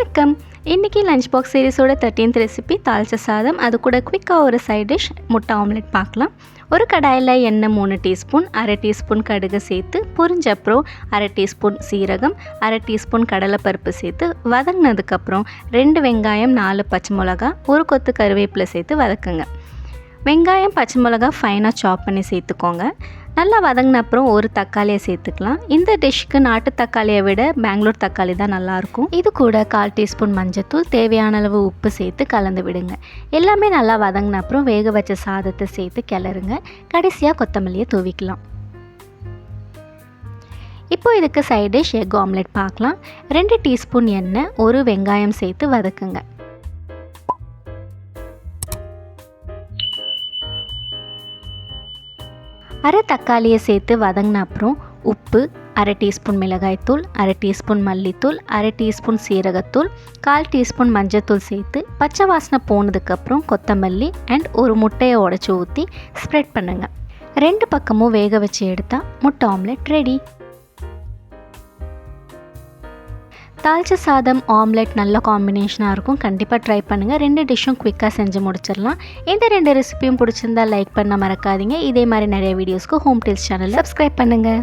வணக்கம். இன்றைக்கி lunch box சீரிஸோட 13th recipe தாளிச்ச சாதம். அது கூட குவிக்காக ஒரு சைட் டிஷ் முட்டை ஆம்லெட் பார்க்கலாம். ஒரு கடாயில் எண்ணெய் 3 டீஸ்பூன், அரை டீஸ்பூன் கடுகு சேர்த்து பொரிஞ்சப்புறம் அரை டீஸ்பூன் சீரகம், அரை டீஸ்பூன் கடலைப்பருப்பு சேர்த்து வதங்கினதுக்கப்புறம் 2 வெங்காயம், 4 பச்சை மிளகா, ஒரு கொத்து கருவேப்பிலை சேர்த்து வதக்குங்க. வெங்காயம் பச்சை மிளகா ஃபைனாக சாப் பண்ணி சேர்த்துக்கோங்க. நல்லா வதங்கின அப்புறம் ஒரு தக்காளியை சேர்த்துக்கலாம். இந்த டிஷ்க்கு நாட்டு தக்காளியை விட பெங்களூர் தக்காளி தான் நல்லாயிருக்கும். இது கூட 1/4 டீஸ்பூன் மஞ்சத்தூள், தேவையான அளவு உப்பு சேர்த்து கலந்து விடுங்க. எல்லாமே நல்லா வதங்கின அப்புறம் வேக வச்ச சாதத்தை சேர்த்து கிளறுங்க. கடைசியாக கொத்தமல்லியை தூவிக்கலாம். இப்போ இதுக்கு சைட் டிஷ் எக் ஆம்லெட் பார்க்கலாம். 2 டீஸ்பூன் எண்ணெய், ஒரு வெங்காயம் சேர்த்து வதக்குங்க. அரை தக்காளியை சேர்த்து வதங்கின அப்புறம் உப்பு, அரை டீஸ்பூன் மிளகாய்த்தூள், அரை டீஸ்பூன் மல்லித்தூள், அரை டீஸ்பூன் சீரகத்தூள், 1/4 டீஸ்பூன் மஞ்சத்தூள் சேர்த்து பச்சை வாசனை போனதுக்கப்புறம் கொத்தமல்லி அண்ட் ஒரு முட்டையை உடச்சி ஊற்றி ஸ்ப்ரெட் பண்ணுங்கள். 2 பக்கமும் வேக வச்சு எடுத்தால் முட்டை ஆம்லெட் ரெடி. தாளிச்ச சாதம் ஆம்லெட் நல்ல காம்பினேஷனாக இருக்கும். கண்டிப்பாக ட்ரை பண்ணுங்கள். 2 டிஷ்ஷும் குவிக்காக செஞ்சு முடிச்சிடலாம். இந்த 2 ரெசிபியும் பிடிச்சிருந்தால் லைக் பண்ண மறக்காதீங்க. இதே மாதிரி நிறைய வீடியோஸ்க்கு ஹோம் டில்ஸ் சேனலில் சப்ஸ்கிரைப் பண்ணுங்கள்.